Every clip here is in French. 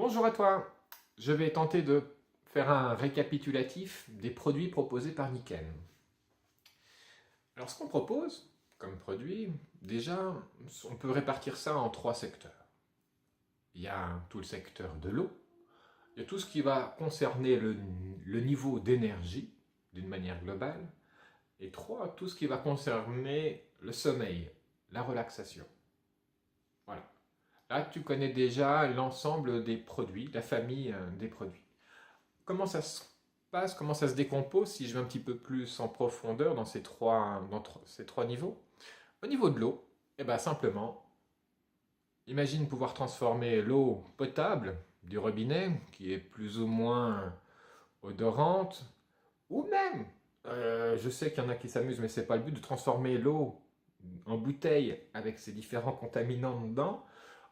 Bonjour à toi, je vais tenter de faire un récapitulatif des produits proposés par Niken. Alors ce qu'on propose comme produit, déjà on peut répartir ça en trois secteurs. Il y a tout le secteur de l'eau, il y a tout ce qui va concerner le niveau d'énergie d'une manière globale, et trois, tout ce qui va concerner le sommeil, la relaxation. Voilà. Là, tu connais déjà l'ensemble des produits, la famille des produits. Comment ça se passe, comment ça se décompose si je vais un petit peu plus en profondeur dans ces trois niveaux? Au niveau de l'eau, eh ben simplement, imagine pouvoir transformer l'eau potable du robinet, qui est plus ou moins odorante, ou même, je sais qu'il y en a qui s'amusent, mais c'est pas le but, de transformer l'eau en bouteille avec ses différents contaminants dedans,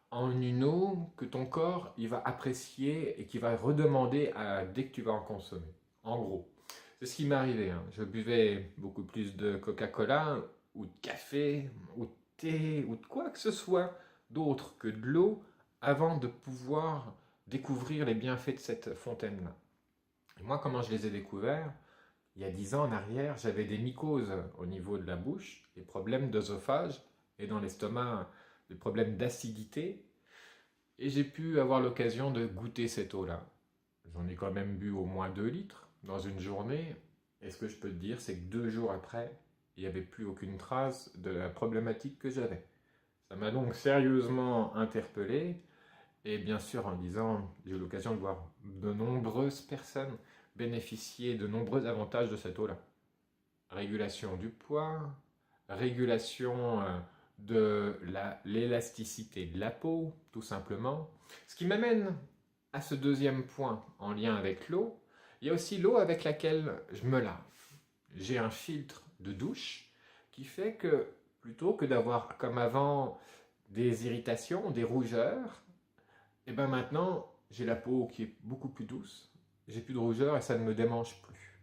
en une eau que ton corps il va apprécier et qui va redemander dès que tu vas en consommer. En gros, c'est ce qui m'est arrivé, hein. Je buvais beaucoup plus de Coca-Cola ou de café ou de thé ou de quoi que ce soit d'autre que de l'eau avant de pouvoir découvrir les bienfaits de cette fontaine-là. Et moi, comment je les ai découverts? Il y a 10 ans en arrière, j'avais des mycoses au niveau de la bouche, des problèmes d'œsophage et dans l'estomac, des problèmes d'acidité. Et j'ai pu avoir l'occasion de goûter cette eau-là. J'en ai quand même bu au moins 2 litres dans une journée. Et ce que je peux te dire, c'est que 2 jours après, il n'y avait plus aucune trace de la problématique que j'avais. Ça m'a donc sérieusement interpellé. Et bien sûr, en disant, j'ai eu l'occasion de voir de nombreuses personnes bénéficier de nombreux avantages de cette eau-là. Régulation du poids, régulation de l'élasticité de la peau, tout simplement. Ce qui m'amène à ce deuxième point en lien avec l'eau. Il y a aussi l'eau avec laquelle je me lave. J'ai un filtre de douche qui fait que plutôt que d'avoir comme avant des irritations, des rougeurs, et ben maintenant j'ai la peau qui est beaucoup plus douce, j'ai plus de rougeurs et ça ne me démange plus.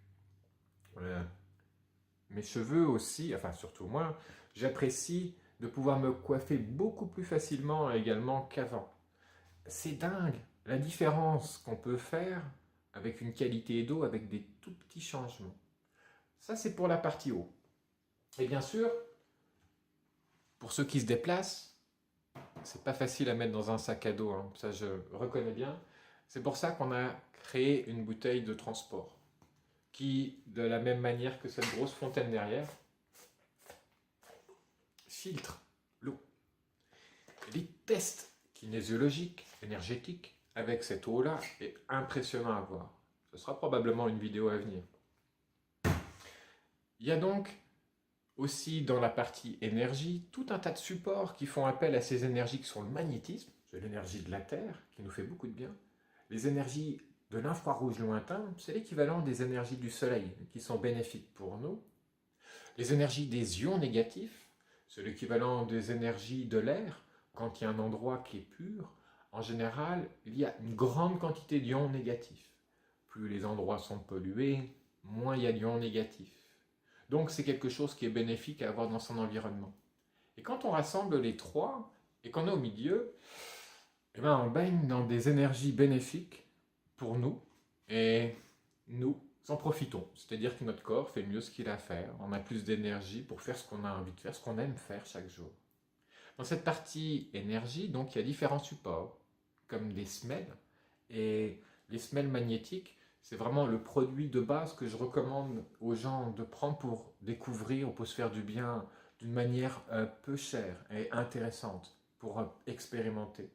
Mes cheveux aussi, enfin surtout moi, j'apprécie de pouvoir me coiffer beaucoup plus facilement également qu'avant. C'est dingue la différence qu'on peut faire avec une qualité d'eau, avec des tout petits changements. Ça, c'est pour la partie eau. Et bien sûr, pour ceux qui se déplacent, c'est pas facile à mettre dans un sac à dos, hein. Ça je reconnais bien. C'est pour ça qu'on a créé une bouteille de transport qui, de la même manière que cette grosse fontaine derrière, filtre l'eau. Les tests kinésiologiques, énergétiques, avec cette eau-là, est impressionnant à voir. Ce sera probablement une vidéo à venir. Il y a donc aussi dans la partie énergie, tout un tas de supports qui font appel à ces énergies qui sont le magnétisme, c'est l'énergie de la Terre qui nous fait beaucoup de bien, les énergies de l'infrarouge lointain, c'est l'équivalent des énergies du Soleil qui sont bénéfiques pour nous, les énergies des ions négatifs, c'est l'équivalent des énergies de l'air. Quand il y a un endroit qui est pur, en général, il y a une grande quantité d'ions négatifs. Plus les endroits sont pollués, moins il y a d'ions négatifs. Donc c'est quelque chose qui est bénéfique à avoir dans son environnement. Et quand on rassemble les trois, et qu'on est au milieu, eh ben on baigne dans des énergies bénéfiques pour nous, et nous en profitons. C'est-à-dire que notre corps fait mieux ce qu'il a à faire, on a plus d'énergie pour faire ce qu'on a envie de faire, ce qu'on aime faire chaque jour. Dans cette partie énergie, donc, il y a différents supports, comme des semelles, et les semelles magnétiques, c'est vraiment le produit de base que je recommande aux gens de prendre pour découvrir ou pour se faire du bien d'une manière peu chère et intéressante, pour expérimenter.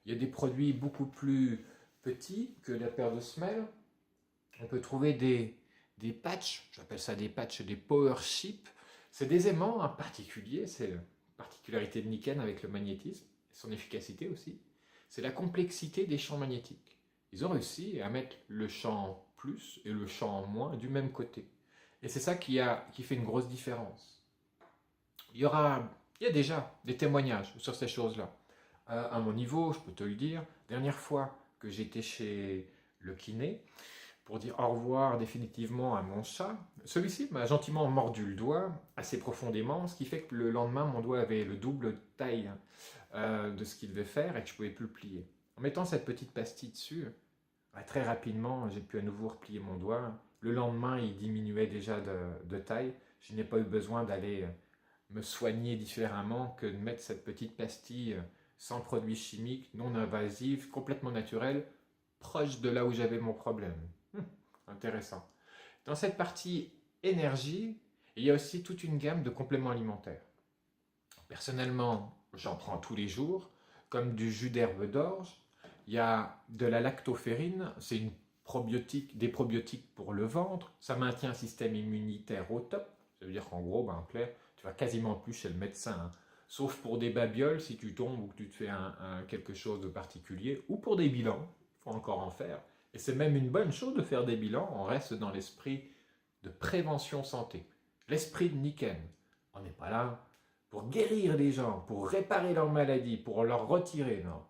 Il y a des produits beaucoup plus petits que la paire de semelles. On peut trouver des patchs, j'appelle ça des patchs, des power chips. C'est des aimants en particulier, c'est la particularité de Niken avec le magnétisme, son efficacité aussi. C'est la complexité des champs magnétiques. Ils ont réussi à mettre le champ plus et le champ moins du même côté. Et c'est ça qui fait une grosse différence. Il y a déjà des témoignages sur ces choses-là. À mon niveau, je peux te le dire, dernière fois que j'étais chez le kiné, pour dire au revoir définitivement à mon chat, celui-ci m'a gentiment mordu le doigt assez profondément, ce qui fait que le lendemain, mon doigt avait le double taille de ce qu'il devait faire et que je ne pouvais plus le plier. En mettant cette petite pastille dessus, très rapidement, j'ai pu à nouveau replier mon doigt. Le lendemain, il diminuait déjà de taille. Je n'ai pas eu besoin d'aller me soigner différemment que de mettre cette petite pastille sans produits chimiques, non invasive, complètement naturelle, proche de là où j'avais mon problème. Intéressant. Dans cette partie énergie, il y a aussi toute une gamme de compléments alimentaires. Personnellement, j'en prends tous les jours, comme du jus d'herbe d'orge. Il y a de la lactoferrine, c'est des probiotiques pour le ventre. Ça maintient un système immunitaire au top. Ça veut dire qu'en gros, tu vas quasiment plus chez le médecin, hein. Sauf pour des babioles, si tu tombes ou que tu te fais quelque chose de particulier, ou pour des bilans, il faut encore en faire. Et c'est même une bonne chose de faire des bilans, on reste dans l'esprit de prévention santé, l'esprit de Niken. On n'est pas là pour guérir les gens, pour réparer leurs maladies, pour leur retirer, non.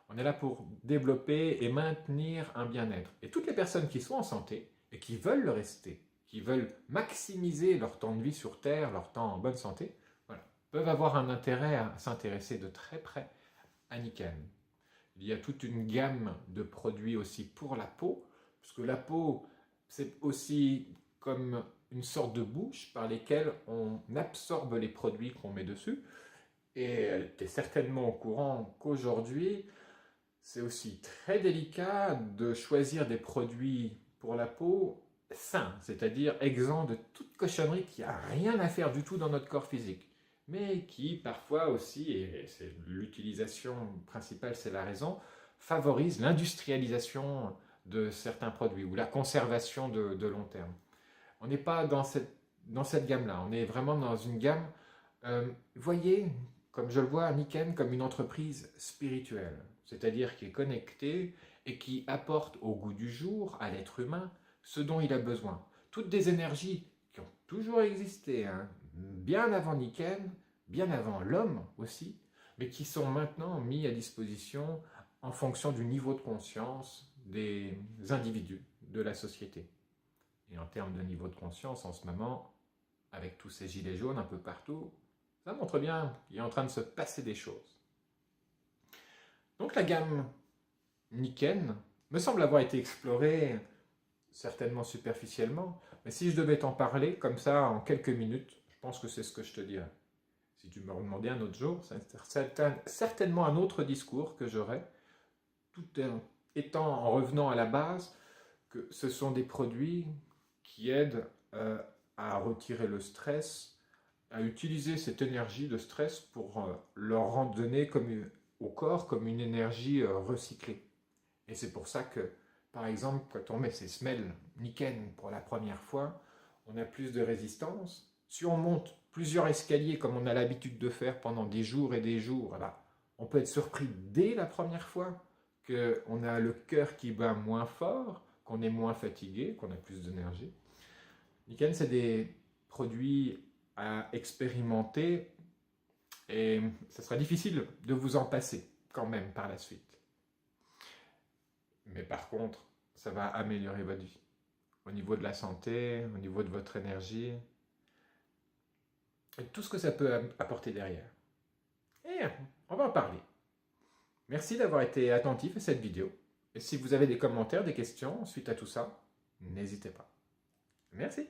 On est là pour développer et maintenir un bien-être. Et toutes les personnes qui sont en santé et qui veulent le rester, qui veulent maximiser leur temps de vie sur Terre, leur temps en bonne santé, voilà, peuvent avoir un intérêt à s'intéresser de très près à Niken. Il y a toute une gamme de produits aussi pour la peau, parce que la peau, c'est aussi comme une sorte de bouche par lesquelles on absorbe les produits qu'on met dessus. Et tu es certainement au courant qu'aujourd'hui, c'est aussi très délicat de choisir des produits pour la peau sains, c'est-à-dire exempts de toute cochonnerie qui n'a rien à faire du tout dans notre corps physique, mais qui parfois aussi, et c'est l'utilisation principale, c'est la raison, favorise l'industrialisation de certains produits ou la conservation de long terme. On n'est pas dans cette gamme-là, on est vraiment dans une gamme, voyez, comme je le vois, Niken comme une entreprise spirituelle, c'est-à-dire qui est connectée et qui apporte au goût du jour à l'être humain ce dont il a besoin. Toutes des énergies qui ont toujours existé, hein, bien avant Niken, bien avant l'homme aussi, mais qui sont maintenant mis à disposition en fonction du niveau de conscience des individus de la société. Et en termes de niveau de conscience, en ce moment, avec tous ces gilets jaunes un peu partout, ça montre bien qu'il est en train de se passer des choses. Donc la gamme Niken me semble avoir été explorée certainement superficiellement, mais si je devais t'en parler comme ça en quelques minutes, je pense que c'est ce que je te dirais. Si tu me redemandais un autre jour, c'est certainement un autre discours que j'aurais, tout étant en revenant à la base que ce sont des produits qui aident à retirer le stress, à utiliser cette énergie de stress pour leur donner au corps comme une énergie recyclée. Et c'est pour ça que, par exemple, quand on met ces semelles Niken pour la première fois, on a plus de résistance. Si on monte plusieurs escaliers comme on a l'habitude de faire pendant des jours et des jours, voilà, on peut être surpris dès la première fois qu'on a le cœur qui bat moins fort, qu'on est moins fatigué, qu'on a plus d'énergie. Niken, c'est des produits à expérimenter et ça sera difficile de vous en passer quand même par la suite. Mais par contre, ça va améliorer votre vie. Au niveau de la santé, au niveau de votre énergie, et tout ce que ça peut apporter derrière. Et on va en parler. Merci d'avoir été attentif à cette vidéo. Et si vous avez des commentaires, des questions suite à tout ça, n'hésitez pas. Merci.